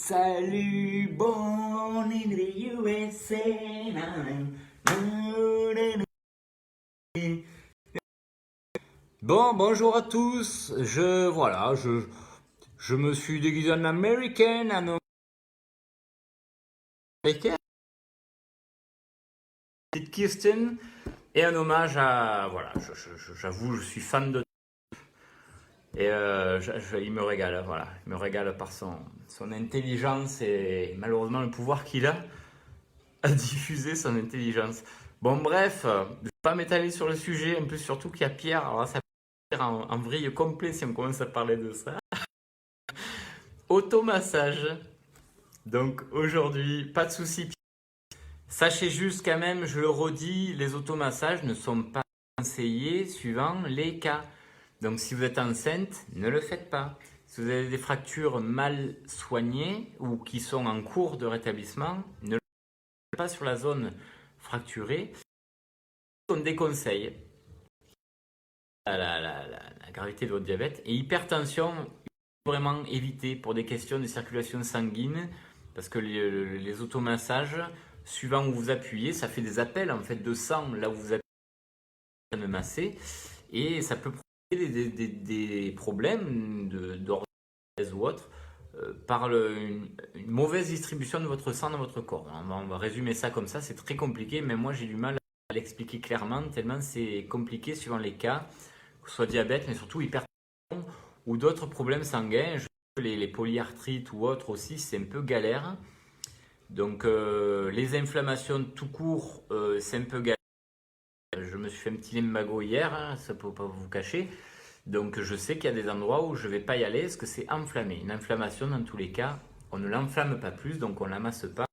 Salut, born in the USA. Bon, bonjour à tous. Je me suis déguisé en américaine, en américaine, petite Kirsten, et un hommage à, j'avoue, je suis fan de. Et il me régale, voilà. Il me régale par son intelligence et malheureusement le pouvoir qu'il a à diffuser son intelligence. Bon, bref, je ne vais pas m'étaler sur le sujet, en plus, surtout qu'il y a Pierre. Alors là, ça va partir en vrille complet si on commence à parler de ça. Automassage. Donc aujourd'hui, pas de souci. Sachez juste quand même, je le redis, les automassages ne sont pas conseillés suivant les cas. Donc si vous êtes enceinte, ne le faites pas. Si vous avez des fractures mal soignées ou qui sont en cours de rétablissement, ne le faites pas sur la zone fracturée. On déconseille la gravité de votre diabète. Et hypertension, vraiment éviter pour des questions de circulation sanguine, parce que les automassages, suivant où vous appuyez, ça fait des appels en fait de sang là où vous appuyez à me masser, et ça peut provoquer des problèmes d'ordonnance ou autre par une mauvaise distribution de votre sang dans votre corps. On va résumer ça comme ça, c'est très compliqué, mais moi j'ai du mal à l'expliquer clairement, tellement c'est compliqué suivant les cas, que ce soit diabète, mais surtout hypertension ou d'autres problèmes sanguins. Les polyarthrites ou autres aussi, c'est un peu galère. Donc les inflammations tout court, c'est un peu galère. Je me suis fait un petit limbago hier, hein, ça ne peut pas vous cacher. Donc je sais qu'il y a des endroits où je ne vais pas y aller parce que c'est enflammé. Une inflammation dans tous les cas, on ne l'enflamme pas plus, donc on ne l'amasse pas,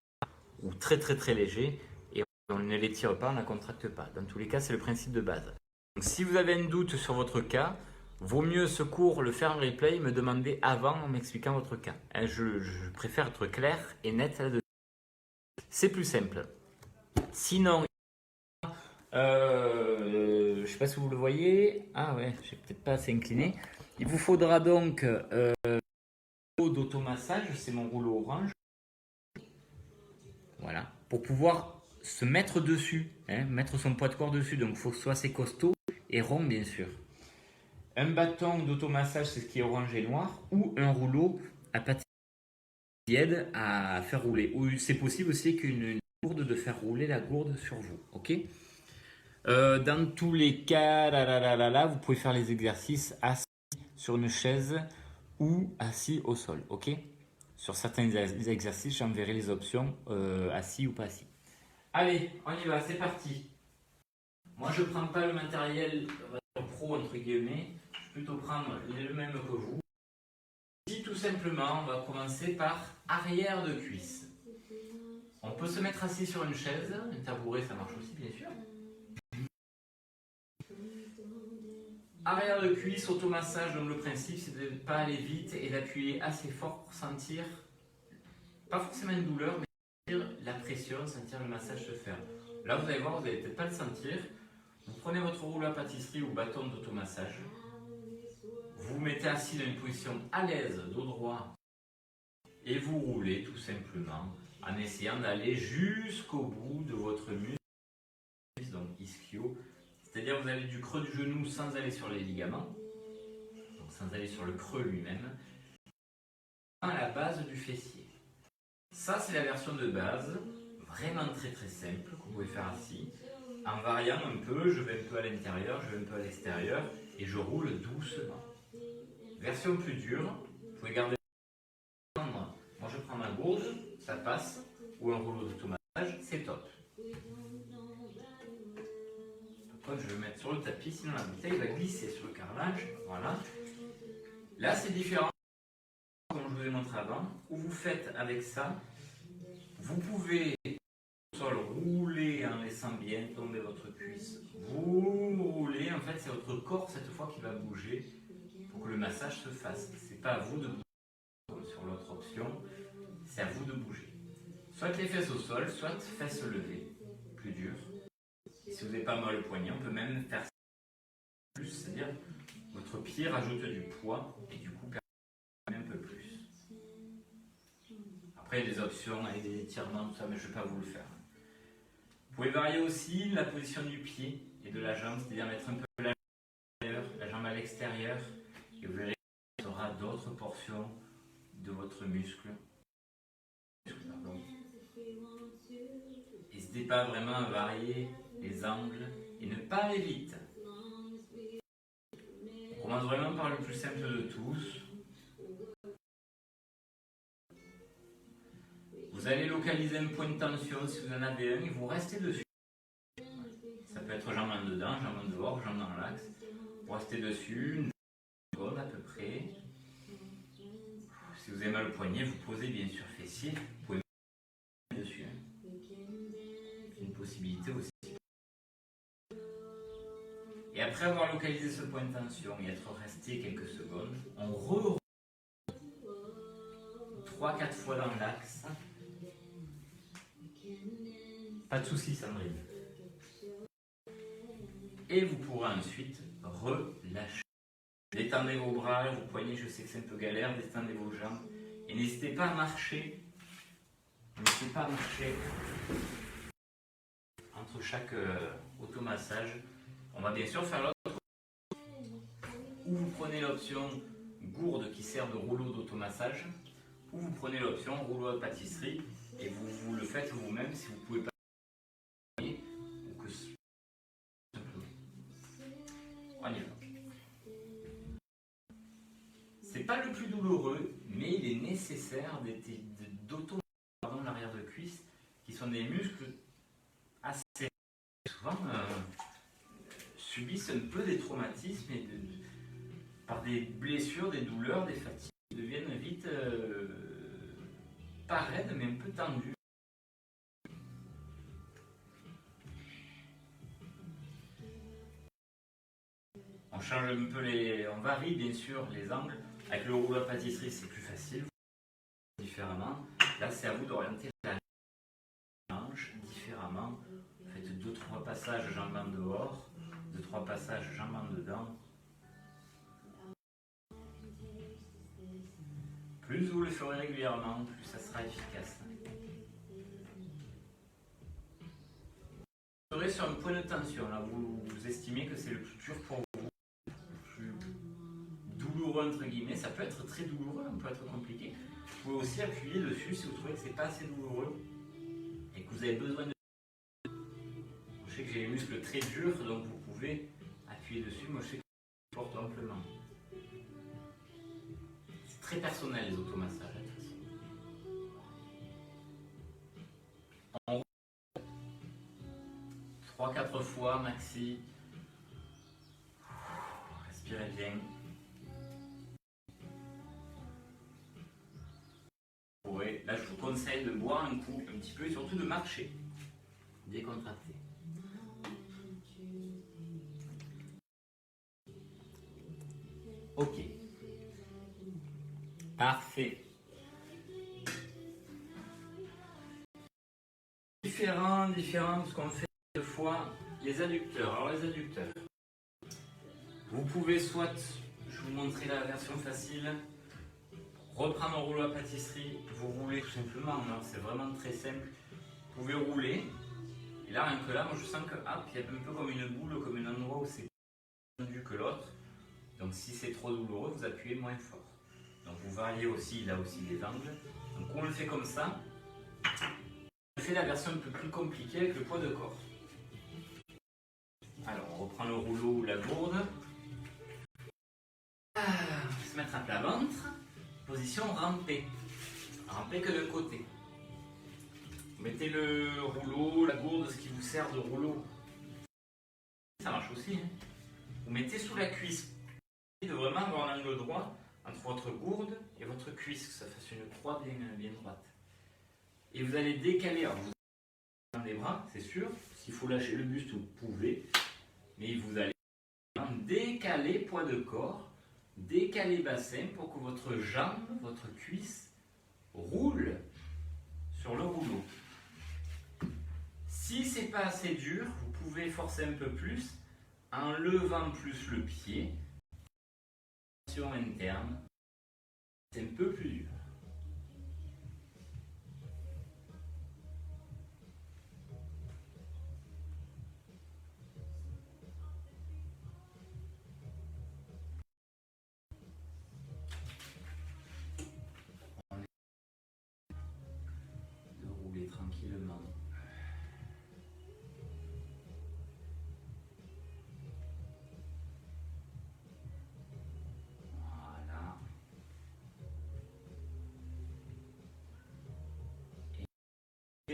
ou très très très léger, et on ne l'étire pas, on ne la contracte pas. Dans tous les cas, c'est le principe de base. Donc si vous avez un doute sur votre cas, vaut mieux ce cours le faire en replay, me demander avant en m'expliquant votre cas. Hein, je préfère être clair et net là-dessus. C'est plus simple. Sinon, je ne sais pas si vous le voyez. Ah ouais, je n'ai peut-être pas assez incliné. Il vous faudra donc d'automassage, c'est mon rouleau orange. Voilà, pour pouvoir se mettre dessus, hein, mettre son poids de corps dessus. Donc il faut que ce soit assez costaud et rond bien sûr. Un bâton d'automassage, c'est ce qui est orange et noir, ou un rouleau à pâtisserie qui aide à faire rouler. Ou c'est possible aussi qu'une gourde de faire rouler la gourde sur vous, ok. Dans tous les cas, vous pouvez faire les exercices assis sur une chaise ou assis au sol, ok. Sur certains exercices, j'enverrai les options assis ou pas assis. Allez, on y va, c'est parti. Moi, je ne prends pas le matériel pro, entre guillemets. Je vais plutôt prendre le même que vous. Ici, tout simplement, on va commencer par arrière de cuisse. On peut se mettre assis sur une chaise. Un tabouret, ça marche aussi, bien sûr. Arrière de cuisse, automassage, donc le principe, c'est de ne pas aller vite et d'appuyer assez fort pour sentir, pas forcément une douleur, mais sentir la pression, sentir le massage se faire. Là, vous allez voir, vous n'allez peut-être pas le sentir. Vous prenez votre rouleau à pâtisserie ou bâton d'automassage. Vous vous mettez assis dans une position à l'aise, dos droit, et vous roulez tout simplement en essayant d'aller jusqu'au bout de votre muscle, donc ischio. C'est-à-dire vous allez du creux du genou sans aller sur les ligaments, donc sans aller sur le creux lui-même, à la base du fessier. Ça, c'est la version de base, vraiment très très simple, que vous pouvez faire assis. En variant un peu, je vais un peu à l'intérieur, je vais un peu à l'extérieur, et je roule doucement. Version plus dure, vous pouvez garder. Moi je prends ma gourde, ça passe, ou un rouleau d'automassage, c'est top. Je vais le mettre sur le tapis, sinon la bouteille va glisser sur le carrelage. Voilà. Là, c'est différent, comme je vous ai montré avant, où vous faites avec ça. Vous pouvez au sol rouler en laissant bien tomber votre cuisse. Vous roulez, en fait, c'est votre corps cette fois qui va bouger pour que le massage se fasse. C'est pas à vous de bouger comme sur l'autre option, c'est à vous de bouger. Soit les fesses au sol, soit fesses levées, plus dur. Et si vous n'avez pas mal le poignet, on peut même faire ça plus, c'est-à-dire votre pied rajoute du poids et du coup permet un peu plus. Après, il y a des options avec des étirements, tout ça, mais je ne vais pas vous le faire. Vous pouvez varier aussi la position du pied et de la jambe, c'est-à-dire mettre un peu la jambe à l'extérieur, et vous verrez qu'il y aura d'autres portions de votre muscle. N'hésitez pas vraiment à varier les angles et ne pas aller vite. On commence vraiment par le plus simple de tous. Vous allez localiser un point de tension si vous en avez un et vous restez dessus. Ça peut être jambe en dedans, jambe en dehors, jambe dans l'axe. Vous restez dessus une seconde à peu près. Si vous avez mal au poignet, vous posez bien sûr fessier. Vous pouvez mettre dessus. C'est une possibilité aussi. Et après avoir localisé ce point de tension et être resté quelques secondes, on re 3-4 fois dans l'axe. Pas de soucis, Sandrine. Et vous pourrez ensuite relâcher. Détendez vos bras, vos poignets, je sais que c'est un peu galère, détendez vos jambes. Et n'hésitez pas à marcher. N'hésitez pas à marcher entre chaque automassage. On va bien sûr faire l'autre. Ou vous prenez l'option gourde qui sert de rouleau d'automassage, ou vous prenez l'option rouleau de pâtisserie et vous le faites vous-même si vous ne pouvez pas. On y va. C'est pas le plus douloureux, mais il est nécessaire d'automasser l'arrière de cuisse, qui sont des muscles assez souvent subissent un peu des traumatismes et par des blessures, des douleurs, des fatigues, ils deviennent vite pas raides, mais un peu tendus. On change un peu on varie bien sûr les angles. Avec le rouleau à pâtisserie, c'est plus facile, différemment. Là, c'est à vous d'orienter la hanche différemment. Faites 2-3 passages jambes en dehors, 2-3 passages jambes en dedans. Plus vous le ferez régulièrement, plus ça sera efficace. Vous serez sur un point de tension. Là, vous estimez que c'est le plus dur pour vous, le plus douloureux entre guillemets. Ça peut être très douloureux, ça peut être compliqué. Vous pouvez aussi appuyer dessus si vous trouvez que c'est pas assez douloureux et que vous avez besoin de. Je sais que j'ai les muscles très durs, donc vous pouvez appuyer dessus. Moi, je sais que je porte amplement. C'est très personnel les automassages. 3-4 fois maxi. Respirez bien. Là, je vous conseille de boire un coup un petit peu et surtout de marcher. Décontracté. Ok. Parfait. Différent, parce qu'on fait deux fois les adducteurs. Alors les adducteurs, vous pouvez soit, je vous montrer la version facile, reprendre un rouleau à pâtisserie, vous roulez tout simplement, c'est vraiment très simple. Vous pouvez rouler, et là rien que là, moi je sens que hop, il y a un peu comme une boule, comme un endroit où c'est plus tendu que l'autre. Donc si c'est trop douloureux, vous appuyez moins fort. Donc vous variez aussi, là aussi les angles. Donc on le fait comme ça. On fait la version un peu plus compliquée avec le poids de corps. Alors on reprend le rouleau ou la gourde. On va se mettre à plat ventre. Position rampée. Rampée que de côté. Vous mettez le rouleau, la gourde, ce qui vous sert de rouleau. Ça marche aussi. Hein. Vous mettez sous la cuisse. De vraiment avoir un angle droit entre votre gourde et votre cuisse, que ça fasse une croix bien droite. Et vous allez décaler, alors vous allez dans les bras, c'est sûr, s'il faut lâcher le buste, vous pouvez, mais vous allez décaler poids de corps, décaler bassin pour que votre jambe, votre cuisse roule sur le rouleau. Si c'est pas assez dur, vous pouvez forcer un peu plus en levant plus le pied. Interne, c'est un peu plus dur.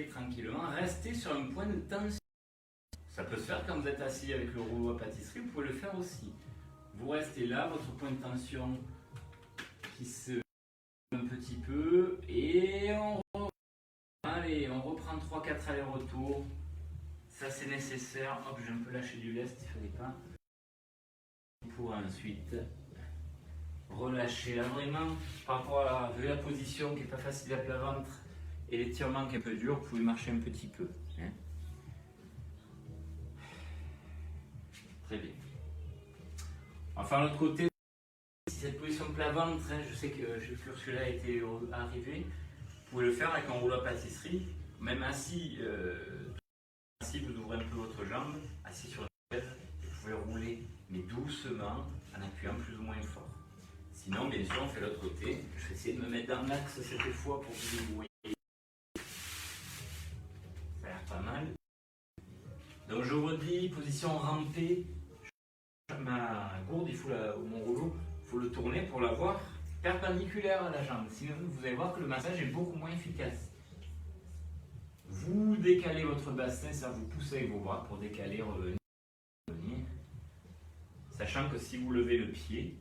tranquillement, restez sur un point de tension. Ça peut se faire quand vous êtes assis avec le rouleau à pâtisserie, vous pouvez le faire aussi. Vous restez là, votre point de tension qui se un petit peu et on reprend 3-4 allers-retours. Ça c'est nécessaire. Hop, j'ai un peu lâché du lest, il ne fallait pas. Pour ensuite relâcher là vraiment par rapport à la position qui n'est pas facile à plat ventre et l'étirement qui est un peu dur, vous pouvez marcher un petit peu. Hein. Très bien. On va faire l'autre côté. Si cette position plat ventre, hein, je sais que Ursula a été arrivée, vous pouvez le faire avec un rouleau à pâtisserie, même assis. Si vous ouvrez un peu votre jambe, assis sur une chaise, vous pouvez rouler, mais doucement, en appuyant plus ou moins fort. Sinon, bien sûr, on fait l'autre côté. Je vais essayer de me mettre dans l'axe cette fois pour que vous voyez. Ça a l'air pas mal. Donc je redis, position rampée. Ma gourde, mon rouleau, il faut le tourner pour l'avoir perpendiculaire à la jambe. Sinon, vous allez voir que le massage est beaucoup moins efficace. Vous décalez votre bassin, ça vous pousse avec vos bras pour décaler, revenir. Sachant que si vous levez le pied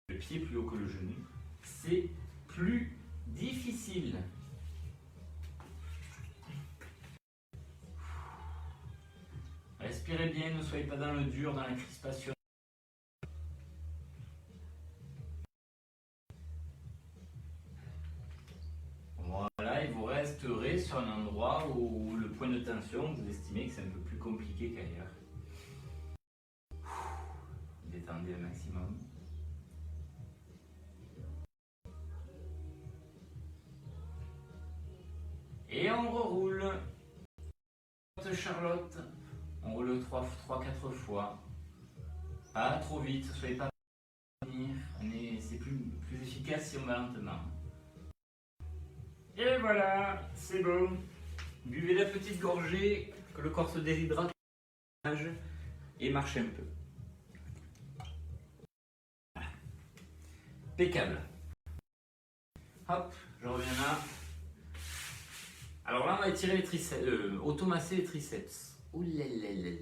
plus haut que le genou, c'est plus difficile. Respirez bien, ne soyez pas dans le dur, dans la crispation. Voilà, et vous resterez sur un endroit où le point de tension, vous estimez que c'est un peu plus compliqué qu'ailleurs. Détendez un maximum. Et on reroule. Charlotte, on roule 3-4 fois. Pas trop vite, soyez pas venir. C'est plus efficace si on va lentement. Et voilà, c'est bon. Buvez la petite gorgée, que le corps se déshydrate et marchez un peu. Voilà. Impeccable. Hop, je reviens là. Alors là, on va étirer les triceps, automasser les triceps. Ouh là là là là.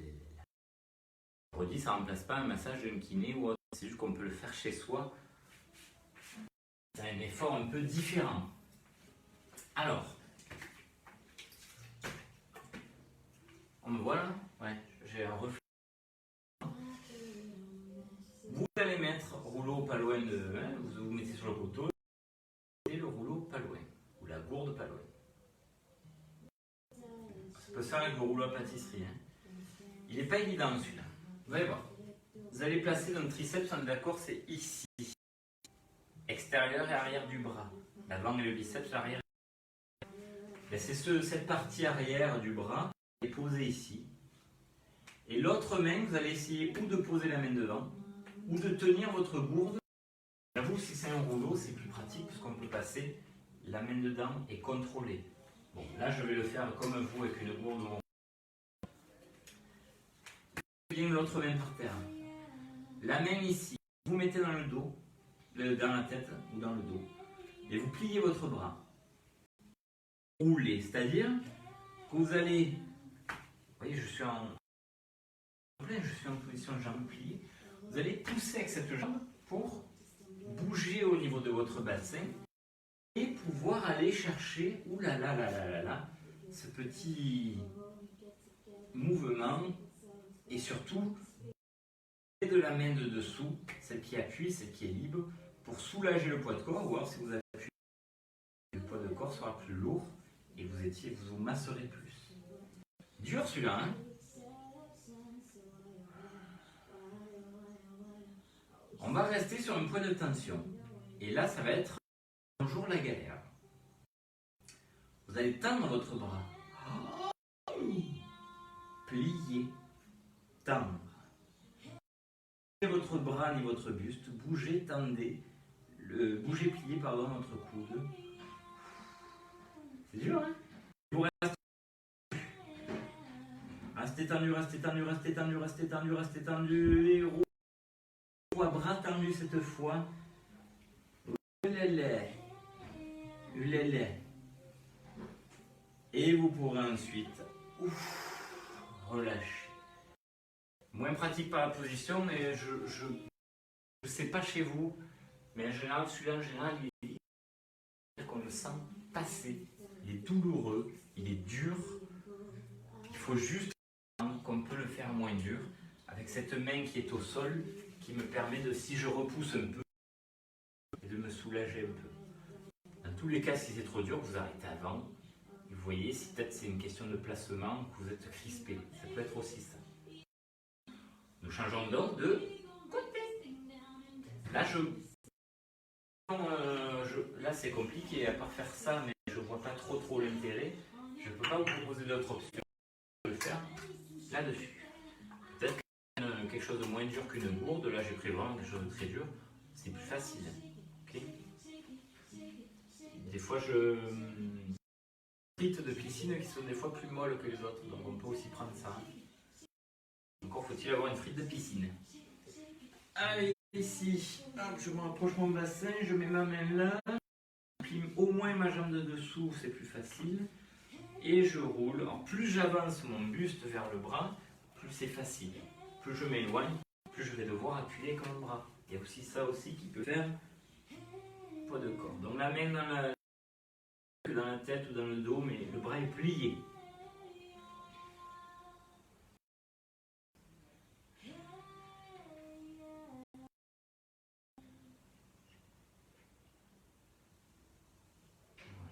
Je redis, ça ne remplace pas un massage d'un kiné ou autre. C'est juste qu'on peut le faire chez soi. C'est un effort un peu différent. Alors, on me voit là? Ouais, j'ai un reflet. Vous allez mettre rouleau pas loin de. Vous mettez sur le poteau et le rouleau pas loin. Ou la gourde pas loin. Ça peut se faire avec le rouleau à pâtisserie. Hein. Il n'est pas évident celui-là. Vous allez voir. Vous allez placer notre triceps, on est d'accord, c'est ici. Extérieur et arrière du bras. L'avant et le biceps, l'arrière. C'est cette partie arrière du bras qui est posée ici. Et l'autre main, vous allez essayer ou de poser la main devant, ou de tenir votre gourde. J'avoue, si c'est un rouleau, c'est plus pratique parce qu'on peut passer la main dedans et contrôler. Bon, là, je vais le faire comme vous avec une gourde. Bien l'autre main par terre. La main ici, vous mettez dans le dos, dans la tête ou dans le dos, et vous pliez votre bras. Roulez, c'est-à-dire que vous allez, vous voyez, je suis en position de jambe pliée. Vous allez pousser avec cette jambe pour bouger au niveau de votre bassin et pouvoir aller chercher, ce petit mouvement et surtout de la main de dessous, celle qui appuie, celle qui est libre, pour soulager le poids de corps, ou alors si vous appuyez, le poids de corps sera plus lourd et vous masserez plus. Dur celui-là, hein? On va rester sur un point de tension. Et là, ça va être toujours la galère. Vous allez tendre votre bras. Plier, tendre. Votre bras ni votre buste, bougez, tendez, bougez, pliez, votre coude. C'est dur, hein? Vous restez tendu, restez tendu, restez tendu, restez tendu, restez tendu, et bras tendu cette fois. Et vous pourrez ensuite relâcher. Moins pratique par la position, mais je ne sais pas chez vous, mais en général, celui-là, en général, il est qu'on le sent passer. Il est douloureux, il est dur. Il faut juste qu'on peut le faire moins dur, avec cette main qui est au sol, qui me permet de, si je repousse un peu, de me soulager un peu. Dans tous les cas, si c'est trop dur, vous arrêtez avant. Et vous voyez, si peut-être c'est une question de placement, que vous êtes crispé. Ça peut être aussi ça. Nous changeons donc de côté. Là, là c'est compliqué, à part faire ça, mais je ne vois pas trop l'intérêt. Je ne peux pas vous proposer d'autres options. Je peux le faire là-dessus. Peut-être quelque chose de moins dur qu'une gourde. Là, j'ai pris vraiment quelque chose de très dur. C'est plus facile. Okay. Des fois, frites de piscine qui sont des fois plus molles que les autres. Donc, on peut aussi prendre ça. Encore faut-il avoir une frite de piscine. Allez, ici, hop, je me rapproche mon bassin, je mets ma main là. Je plie au moins ma jambe de dessous, c'est plus facile. Et je roule. Alors, plus j'avance mon buste vers le bras, plus c'est facile. Plus je m'éloigne, plus je vais devoir appuyer avec mon bras. Il y a aussi ça aussi qui peut faire poids de corps. Donc la main dans la tête ou dans le dos, mais le bras est plié.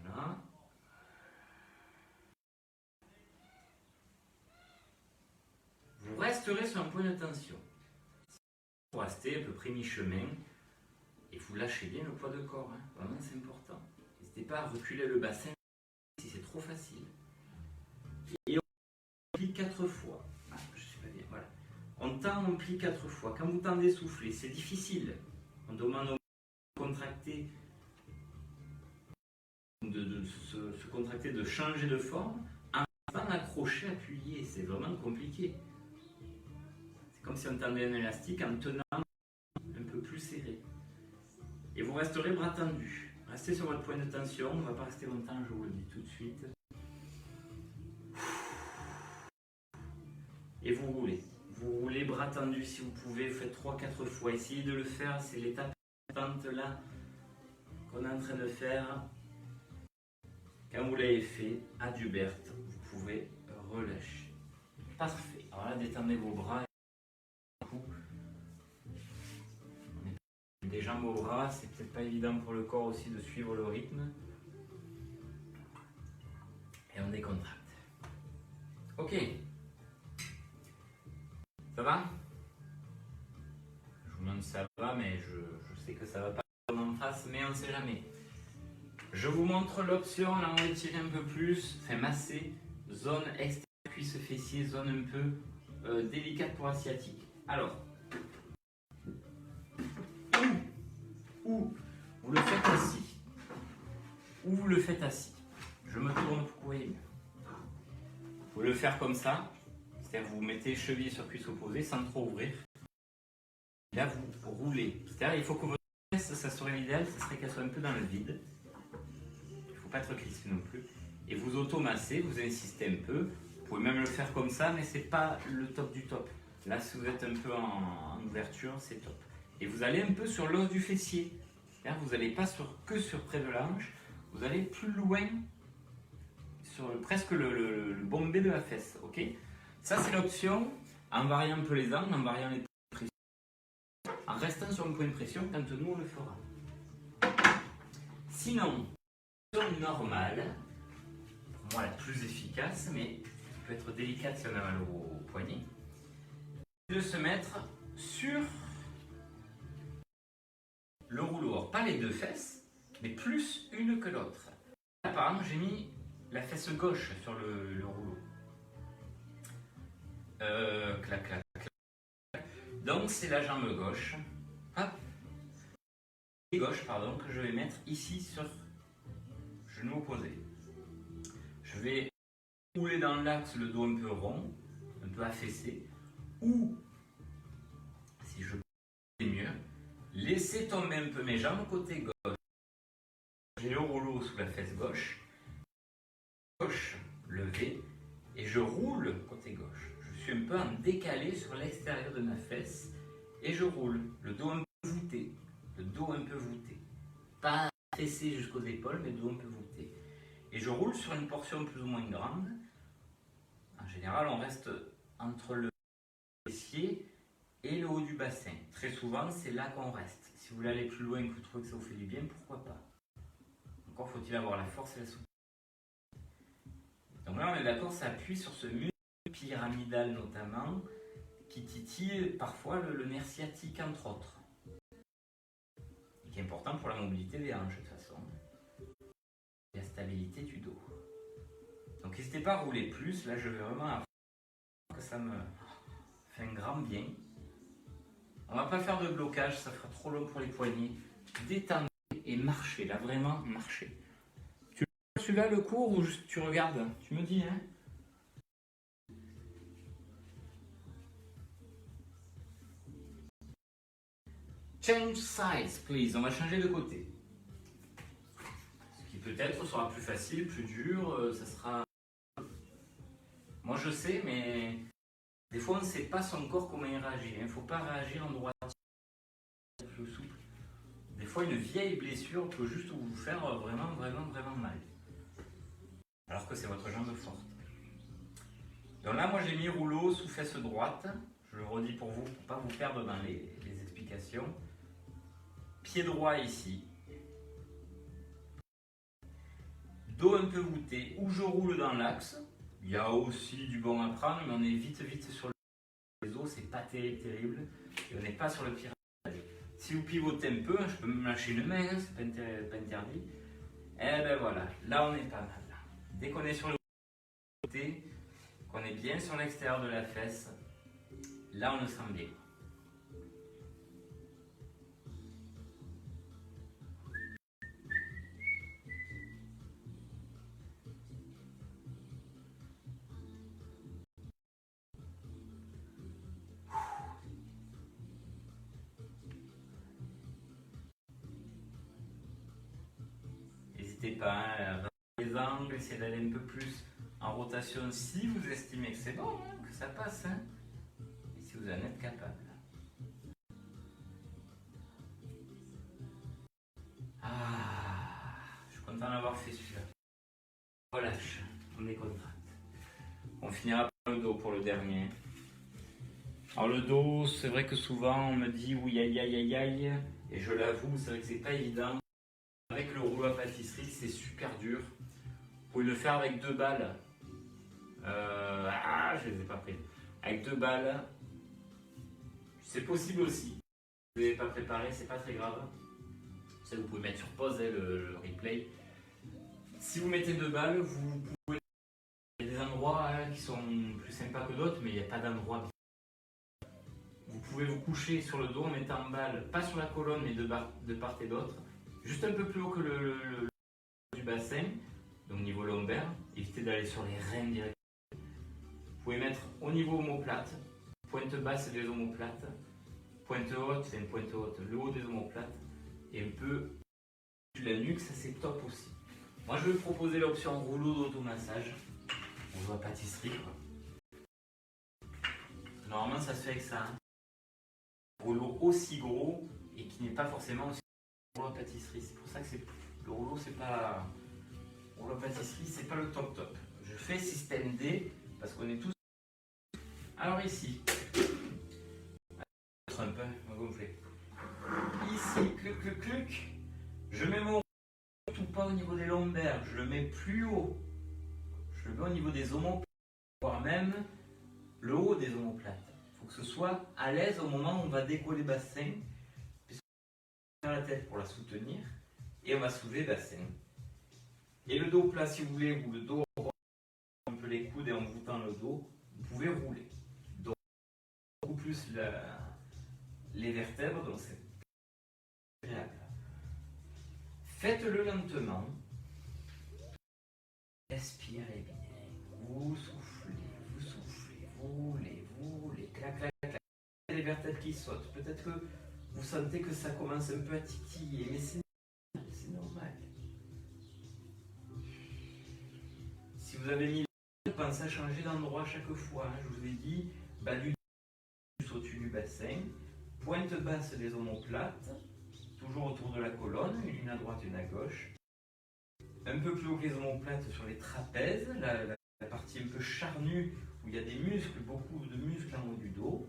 Voilà. Vous resterez sur un point de tension. Vous restez à peu près mi-chemin et vous lâchez bien le poids de corps. Hein. Vraiment, c'est important. N'hésitez pas à reculer le bassin si c'est trop facile. Et on plie 4 fois. Ah, je suis pas bien. Voilà. On tend, on plie 4 fois. Quand vous tendez, soufflez. C'est difficile. On demande au contracter, de se contracter, de changer de forme. En restant accroché, appuyé. C'est vraiment compliqué. C'est comme si on tendait un élastique en tenant un peu plus serré. Et vous resterez bras tendus. Restez sur votre point de tension. On ne va pas rester longtemps, je vous le dis tout de suite. Et vous roulez. Vous roulez bras tendus si vous pouvez. Vous faites 3-4 fois. Essayez de le faire. C'est l'étape là qu'on est en train de faire. Quand vous l'avez fait, à Dubert, vous pouvez relâcher. Parfait. Alors là, détendez vos bras. Des jambes au bras, c'est peut-être pas évident pour le corps aussi de suivre le rythme. Et on décontracte. Ok. Ça va? Je vous demande si ça va, mais je sais que ça va pas en face, mais on ne sait jamais. Je vous montre l'option, là on étire un peu plus, enfin masser, zone externe cuisse fessier, zone un peu délicate pour asiatique. Alors, ou vous le faites assis, ou vous le faites assis. Je me tourne pour que vous voyez mieux. Vous pouvez le faire comme ça, c'est-à-dire vous mettez cheville sur cuisse opposée sans trop ouvrir. Là vous roulez, c'est-à-dire il faut que votre cuisse, ça serait l'idéal, ce serait qu'elle soit un peu dans le vide. Il ne faut pas être crispé non plus. Et vous automassez, vous insistez un peu. Vous pouvez même le faire comme ça, mais c'est pas le top du top. Là, si vous êtes un peu en ouverture, c'est top. Et vous allez un peu sur l'os du fessier. Vous n'allez pas que sur près de la hanche, vous allez plus loin, sur presque le bombé de la fesse. Okay, ça, c'est l'option en variant un peu les angles, en variant les points de pression, en restant sur un point de pression quand nous on le fera. Sinon, l'option normale, pour moi la plus efficace, mais qui peut être délicate si on a mal au poignet, c'est de se mettre sur le rouleau. Alors, pas les deux fesses, mais plus une que l'autre. Là, par exemple, j'ai mis la fesse gauche sur le rouleau. Clac, clac, clac. Donc, c'est la jambe gauche. Hop. Et gauche, pardon, que je vais mettre ici sur genou opposé. Je vais rouler dans l'axe, le dos un peu rond, un peu affaissé. Ou, si je peux mieux, laisser tomber un peu mes jambes côté gauche. J'ai le rouleau sous la fesse gauche. Gauche, peu en décalé sur l'extérieur de ma fesse et je roule. Le dos un peu voûté. Le dos un peu voûté. Pas fessé jusqu'aux épaules, mais le dos un peu voûté. Et je roule sur une portion plus ou moins grande. En général, on reste entre le fessier et le haut du bassin. Très souvent, c'est là qu'on reste. Si vous voulez aller plus loin et que vous trouvez que ça vous fait du bien, pourquoi pas. Encore faut-il avoir la force et la souplesse. Donc là, on est d'accord, ça appuie sur ce muscle pyramidal notamment, qui titille parfois le nerf sciatique, entre autres. Et qui est important pour la mobilité des hanches, de toute façon. Et la stabilité du dos. Donc n'hésitez pas à rouler plus. Là, je vais vraiment que ça me fait un grand bien. On va pas faire de blocage, ça fera trop long pour les poignets. Détendez et marchez, là, vraiment marchez. Tu veux celui-là, le cours, ou tu regardes? Tu me dis, hein? Change size, please. On va changer de côté. Ce qui peut-être sera plus facile, plus dur, ça sera... Moi je sais, mais des fois on ne sait pas son corps comment il réagit. Il ne faut pas réagir en droit plus souple. Des fois une vieille blessure peut juste vous faire vraiment mal. Alors que c'est votre jambe forte. Donc là moi j'ai mis rouleau sous fesse droite. Je le redis pour vous, pour ne pas vous perdre dans les explications. Pied droit ici. Dos un peu voûté, où je roule dans l'axe. Il y a aussi du bon à prendre, mais on est vite sur les os, c'est pas terrible. Et on n'est pas sur le pyramidal. Si vous pivotez un peu, je peux me lâcher une main, c'est pas interdit. Et ben voilà, là on est pas mal. Dès qu'on est sur le côté, qu'on est bien sur l'extérieur de la fesse, là on le sent bien. N'hésitez pas à ramener les angles, essayez d'aller un peu plus en rotation si vous estimez que c'est bon, hein, que ça passe. Hein, et si vous en êtes capable. Ah, je suis content d'avoir fait celui-là. Relâche, on décontracte. On finira par le dos pour le dernier. Alors le dos, c'est vrai que souvent on me dit oui aïe, et je l'avoue, c'est vrai que c'est pas évident. Avec le rouleau à pâtisserie, c'est super dur. Vous pouvez le faire avec 2 balles. Je les ai pas prises. Avec 2 balles, c'est possible aussi. Vous n'avez pas préparé, c'est pas très grave. Ça, vous pouvez mettre sur pause le replay. Si vous mettez 2 balles, vous pouvez. Il y a des endroits qui sont plus sympas que d'autres, mais il n'y a pas d'endroit. Vous pouvez vous coucher sur le dos en mettant balle, pas sur la colonne, mais de part et d'autre. Juste un peu plus haut que le du bassin, donc niveau lombaire. Évitez d'aller sur les reins directement. Vous pouvez mettre au niveau omoplate, pointe basse des omoplates, pointe haute, c'est une pointe haute, le haut des omoplates, et un peu de la nuque, ça c'est top aussi. Moi je vais vous proposer l'option rouleau d'automassage, rouleau à pâtisserie. Normalement ça se fait avec ça. Un rouleau aussi gros et qui n'est pas forcément aussi rouleau à pâtisserie. C'est pour ça que le rouleau, c'est pas. Le rouleau à pâtisserie, c'est pas le top. Je fais système D parce qu'on est tous. Alors ici, un peu, on va gonfler. Ici, cluc. Je mets mon tout pas au niveau des lombaires, je le mets plus haut. Je le mets au niveau des omoplates, voire même le haut des omoplates. Il faut que ce soit à l'aise au moment où on va décoller bassin, puisqu'on va la tête pour la soutenir, et on va soulever bassin. Et le dos plat, si vous voulez, ou le dos un peu les coudes et en voûtant le dos, vous pouvez rouler. Donc, beaucoup plus les vertèbres, donc c'est agréable. Faites-le lentement. Respirez bien. Vous soufflez, vous roulez, clac. Les vertèbres qui sautent. Peut-être que vous sentez que ça commence un peu à titiller, mais c'est normal. Si vous avez mis pensez à changer d'endroit chaque fois. Je vous ai dit, bas du dos au-dessus du bassin, pointe basse des omoplates, toujours autour de la colonne, une à droite, une à gauche. Un peu plus haut que les omoplates sur les trapèzes, la partie un peu charnue où il y a des muscles, beaucoup de muscles en haut du dos.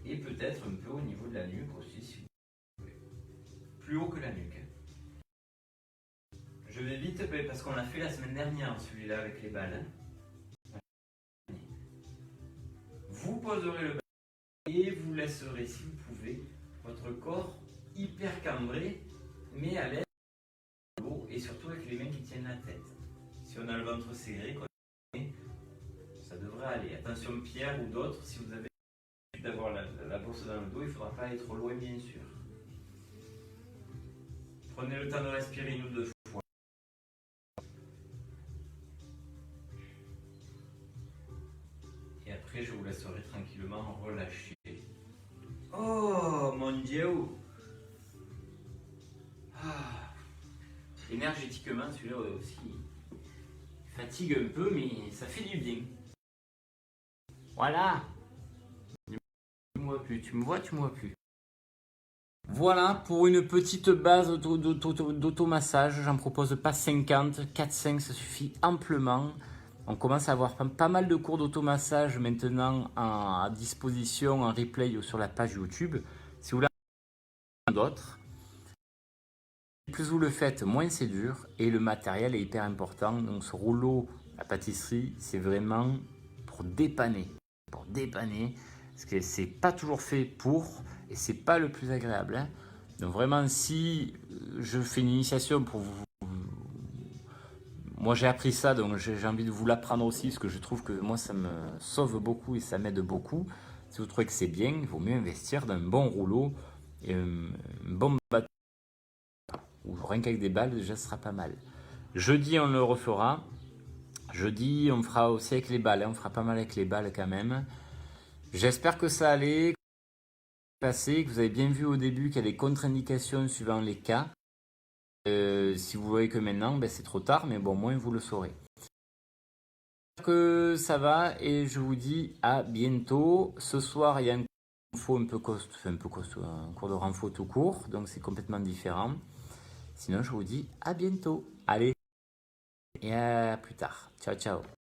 Et peut-être un peu au niveau de la nuque aussi, si vous voulez. Plus haut que la nuque. Je vais vite parce qu'on l'a fait la semaine dernière, celui-là avec les balles. Vous poserez le ballon et vous laisserez, si vous pouvez, votre corps hyper cambré, mais à l'aise de l'eau et surtout avec les mains qui tiennent la tête. Si on a le ventre serré, ça devrait aller. Attention Pierre ou d'autres, si vous avez d'avoir la bourse dans le dos, il ne faudra pas aller trop loin bien sûr. Prenez le temps de respirer une ou deux fois. Et après je vous laisserai tranquillement relâcher. Oh mon Dieu! Ah. Énergétiquement celui-là aussi fatigue un peu mais ça fait du bien. Voilà! Tu me vois plus, tu me vois plus. Voilà pour une petite base d'automassage. J'en propose pas 50, 4-5 ça suffit amplement. On commence à avoir pas mal de cours d'automassage maintenant à disposition en replay ou sur la page YouTube. Si vous voulez en d'autres, plus vous le faites, moins c'est dur et le matériel est hyper important. Donc ce rouleau à pâtisserie, c'est vraiment pour dépanner. Pour dépanner, parce que c'est pas toujours fait pour et c'est pas le plus agréable. Hein. Donc vraiment, si je fais une initiation pour vous, moi j'ai appris ça, donc j'ai envie de vous l'apprendre aussi, parce que je trouve que moi ça me sauve beaucoup et ça m'aide beaucoup. Si vous trouvez que c'est bien, il vaut mieux investir dans un bon rouleau et un bon bateau, ou rien qu'avec des balles, déjà ce sera pas mal. Jeudi on le refera. Jeudi on fera aussi avec les balles, hein. On fera pas mal avec les balles quand même. J'espère que ça allait passer, que vous avez bien vu au début qu'il y a des contre-indications suivant les cas. Si vous voyez que maintenant, ben, c'est trop tard, mais bon, au moins vous le saurez. J'espère que ça va et je vous dis à bientôt. Ce soir, il y a un cours un peu costaud, un cours de renfort tout court, donc c'est complètement différent. Sinon, je vous dis à bientôt. Allez, et à plus tard. Ciao, ciao.